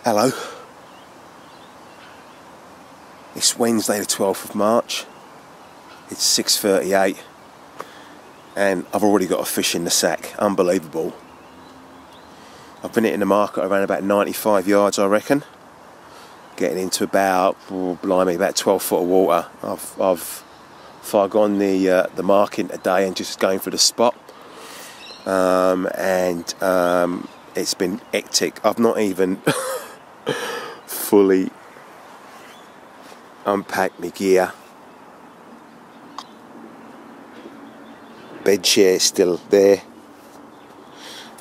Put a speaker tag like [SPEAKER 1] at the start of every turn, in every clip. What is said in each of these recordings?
[SPEAKER 1] Hello. It's Wednesday the 12th of March. It's 6:38 and I've already got a fish in the sack. Unbelievable. I've been hitting the market around about 95 yards, I reckon. Getting into about, about 12 foot of water. I've foregone the marking today and just going for the spot. It's been hectic. I've not even fully unpacked my gear. Bed chair is still there.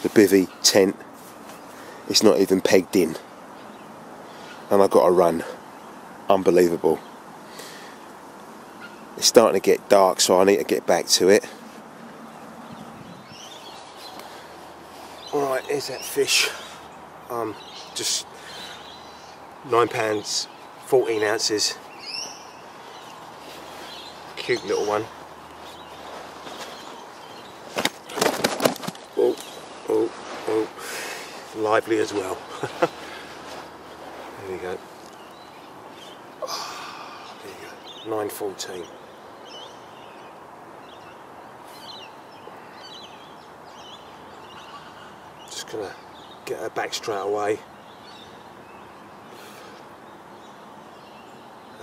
[SPEAKER 1] The bivvy tent, it's not even pegged in. And I've got to run. Unbelievable. It's starting to get dark, so I need to get back to it. Alright, here's that fish. Just £9, 14 ounces. Cute little one. Oh, lively as well. There we go. There you go. 9:14. Just gonna get her back straight away.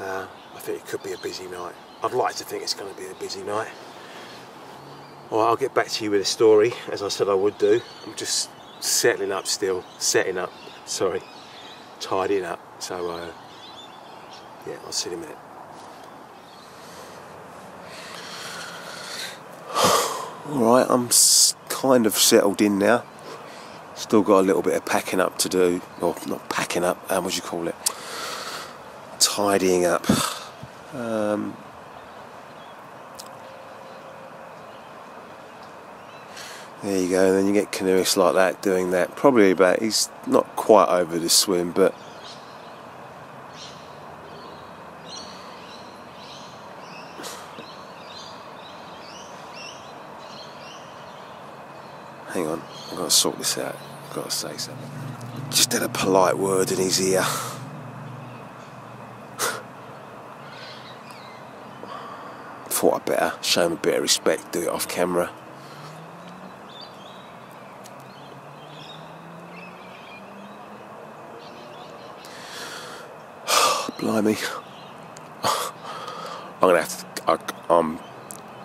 [SPEAKER 1] I think it could be a busy night. I'd like to think it's going to be a busy night. Well, I'll get back to you with a story, as I said I would do. I'm just settling up still, tidying up. So, yeah, I'll see you in a minute. Alright, I'm kind of settled in now. Still got a little bit of packing up to do. Or, not packing up, what do you call it? Tidying up. There you go, and then you get canoeists like that doing that. Probably about, he's not quite over the swim, but hang on, I've got to sort this out. I've got to say something. Just had a polite word in his ear. Thought I'd better show him a bit of respect, do it off camera. Blimey. I'm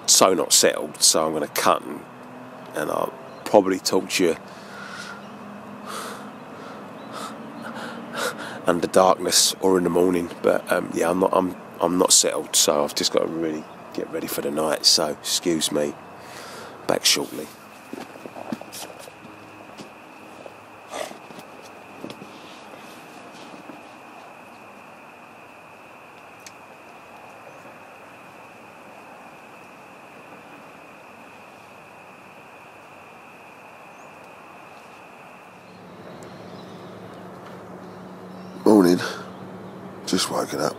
[SPEAKER 1] so not settled, so I'm going to cut and I'll probably talk to you under darkness or in the morning. But yeah, I'm not settled, so I've just got to really get ready for the night. So excuse me. Back shortly. Morning, just woken up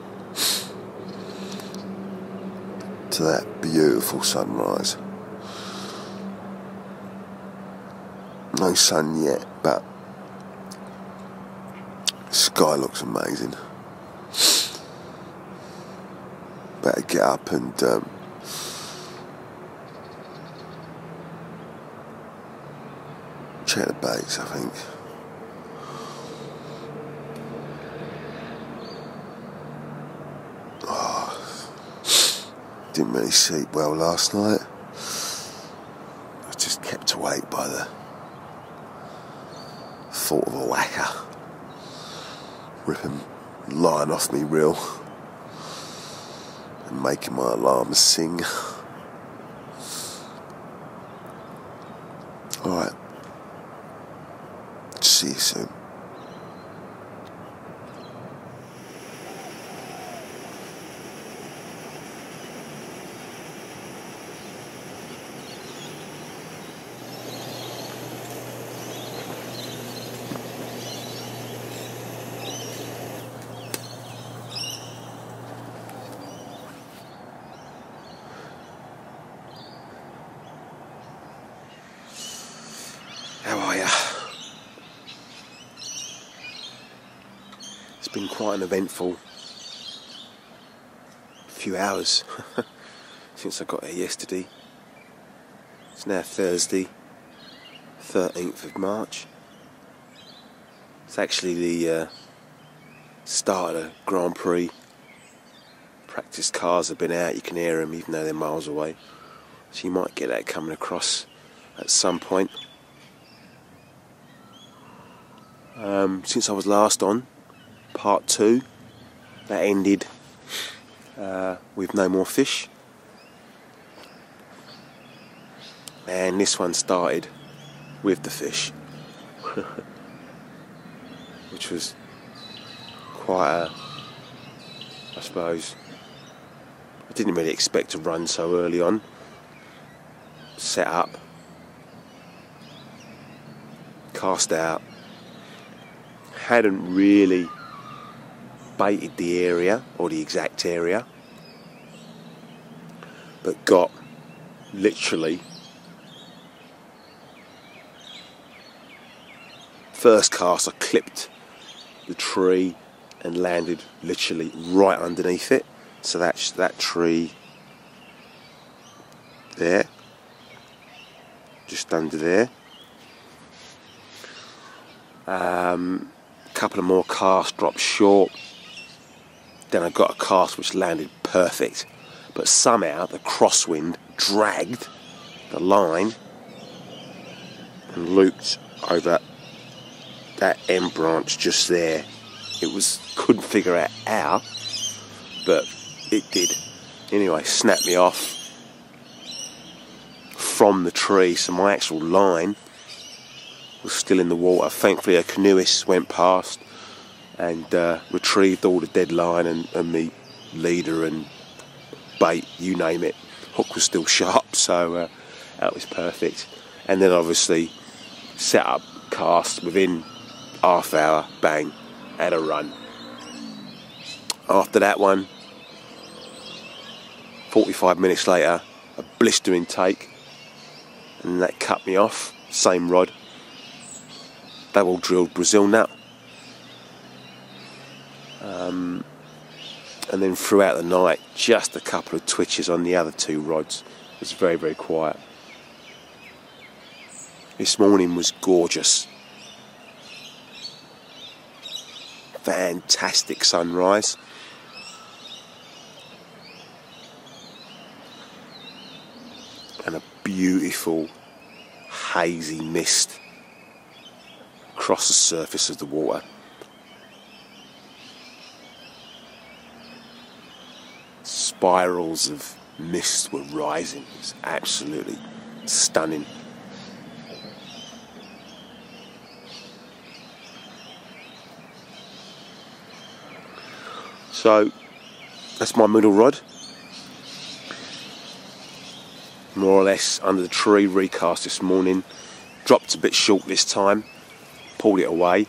[SPEAKER 1] to that beautiful sunrise. No sun yet, but the sky looks amazing. Better get up and check the baits, I think. Didn't really sleep well last night. I was just kept awake by the thought of a whacker ripping line off me reel and making my alarms sing. Alright, see you soon. How are ya? been quite an eventful few hours since I got here yesterday. It's now Thursday, 13th of March. It's actually the start of the Grand Prix. Practice cars have been out, you can hear them even though they're miles away. So you might get that coming across at some point. Since I was last on, part 2, that ended with no more fish. And this one started with the fish. Which was quite I suppose, I didn't really expect to run so early on. Set up, cast out, hadn't really baited the area or the exact area, but got literally first cast I clipped the tree and landed literally right underneath it. So that's that tree there, just under there. Couple of more casts dropped short. Then I got a cast which landed perfect, but somehow the crosswind dragged the line and looped over that end branch just there. Couldn't figure out how, but it did. Anyway, snapped me off from the tree, so my actual line was still in the water. Thankfully a canoeist went past and retrieved all the dead line and me leader and bait, you name it. Hook was still sharp, so that was perfect. And then obviously set up cast within half hour, bang, had a run. After that one, 45 minutes later, a blistering take, and that cut me off. Same rod, double drilled Brazil nut. And then throughout the night, just a couple of twitches on the other 2 rods. It was very, very quiet. This morning was gorgeous. Fantastic sunrise. And a beautiful hazy mist across the surface of the water. Spirals of mist were rising. It was absolutely stunning. So that's my middle rod, more or less under the tree, recast this morning, dropped a bit short this time, pulled it away.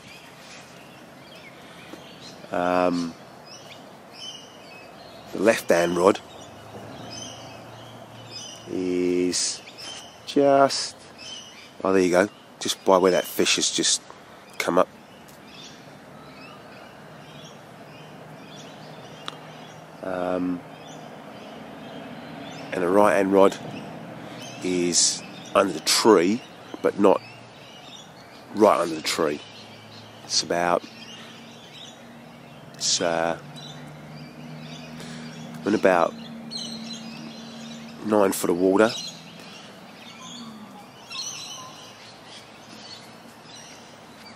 [SPEAKER 1] The left hand rod is just, oh there you go, just by where that fish has just come up. And the right hand rod is under the tree, but not right under the tree. It's in about 9 foot of water.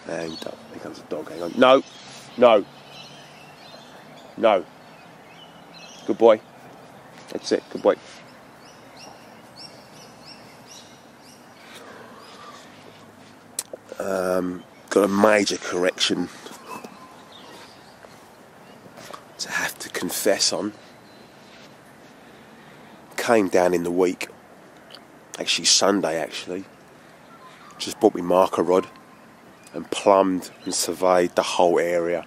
[SPEAKER 1] And here comes a dog, hang on. No, no, no. Good boy. That's it, good boy. Got a major correction to have to confess on. Came down in the week, actually Sunday actually, just bought me marker rod and plumbed and surveyed the whole area.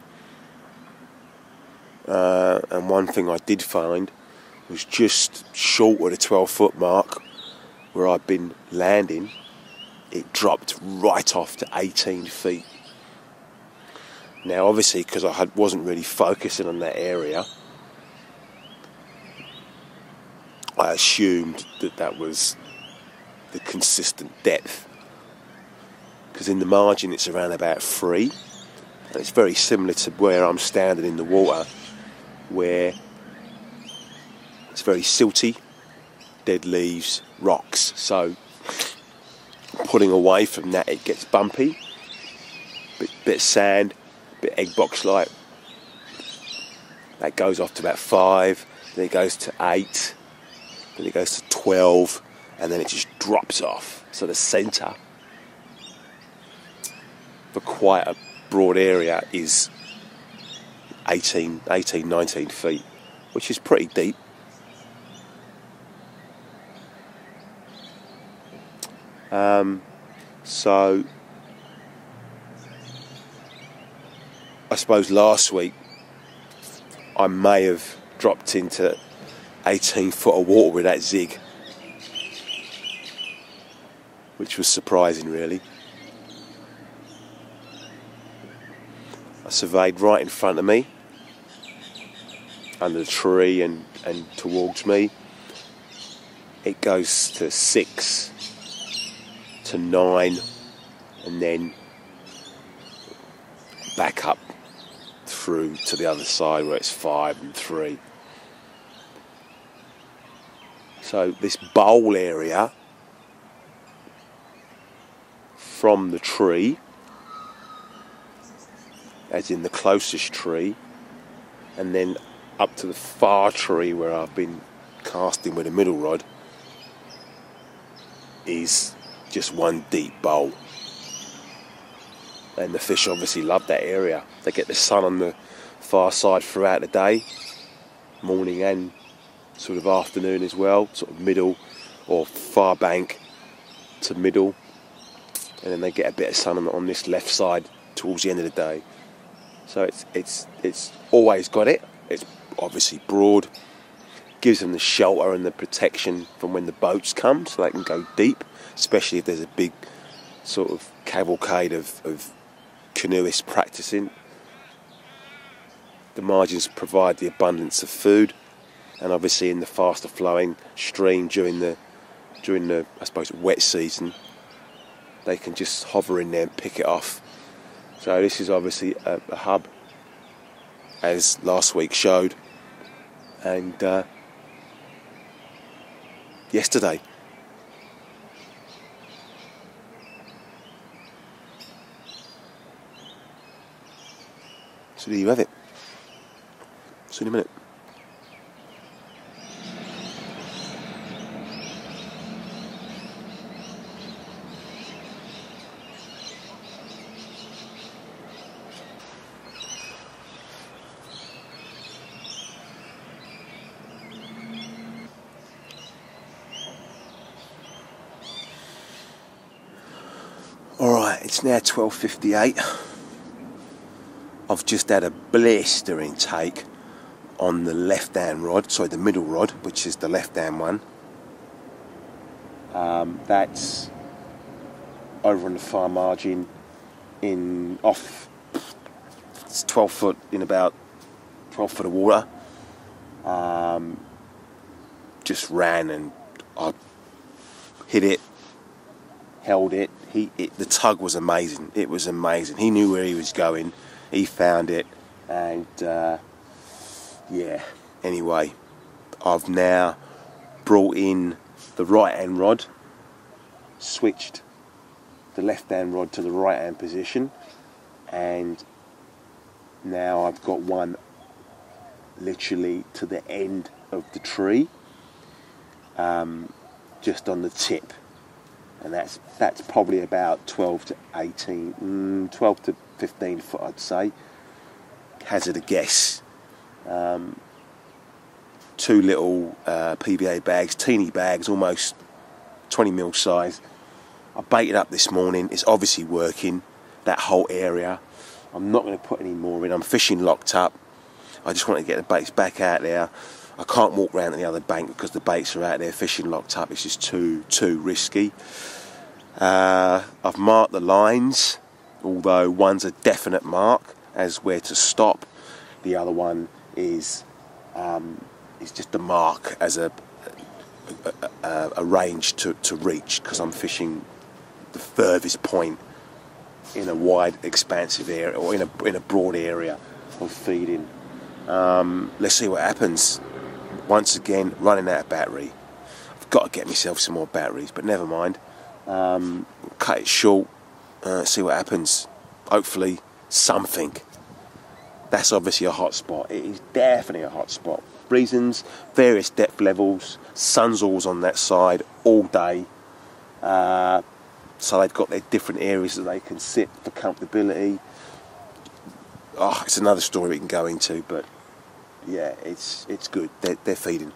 [SPEAKER 1] And one thing I did find was just short of the 12-foot mark where I'd been landing, it dropped right off to 18 feet. Now obviously, because I wasn't really focusing on that area, I assumed that was the consistent depth, because in the margin it's around about 3, and it's very similar to where I'm standing in the water, where it's very silty, dead leaves, rocks. So pulling away from that, it gets bumpy, bit of sand, bit egg box like. That goes off to about 5, then it goes to 8, then it goes to 12, and then it just drops off. So the centre for quite a broad area is 18, 19 feet, which is pretty deep. So I suppose last week I may have dropped into 18 foot of water with that zig, which was surprising really. I surveyed right in front of me, under the tree and towards me. It goes to 6 to 9, and then back up through to the other side where it's 5 and 3. So this bowl area from the tree, as in the closest tree, and then up to the far tree where I've been casting with a middle rod, is just one deep bowl. And the fish obviously love that area. They get the sun on the far side throughout the day, morning and sort of afternoon as well, sort of middle or far bank to middle, and then they get a bit of sun on this left side towards the end of the day. So it's always got it. It's obviously broad, gives them the shelter and the protection from when the boats come, so they can go deep, especially if there's a big sort of cavalcade of canoeists practicing. The margins provide the abundance of food, and obviously in the faster flowing stream during the I suppose wet season, they can just hover in there and pick it off. So this is obviously a hub, as last week showed, and yesterday. So there you have it. See you in a minute. Alright, it's now 12:58. I've just had a blistering take on the left-hand rod, sorry, the middle rod, which is the left-hand one. That's over on the far margin it's 12 foot, in about 12 foot of water. Just ran and I hit it, held it. The tug was amazing. It was amazing. He knew where he was going. He found it, and yeah. Anyway, I've now brought in the right-hand rod, switched the left-hand rod to the right-hand position, and now I've got one literally to the end of the tree, just on the tip. And that's probably about 12 to 15 foot, I'd say. Hazard a guess. 2 little PVA bags, teeny bags, almost 20mm size. I baited up this morning. It's obviously working, that whole area. I'm not going to put any more in. I'm fishing locked up. I just want to get the baits back out there. I can't walk round to the other bank because the baits are out there fishing locked up. It's just too risky. I've marked the lines, although one's a definite mark. as where to stop. The other one is just a mark as a range to reach, because I'm fishing the furthest point in a wide, expansive area, or in a broad area of feeding. Let's see what happens. Once again, running out of battery. I've got to get myself some more batteries, but never mind. Cut it short. See what happens. Hopefully, something. That's obviously a hot spot. It is definitely a hot spot. Reasons, various depth levels. Sunzals on that side all day. So they've got their different areas that they can sit for comfortability. Oh, it's another story we can go into, but yeah, it's good. They're feeding.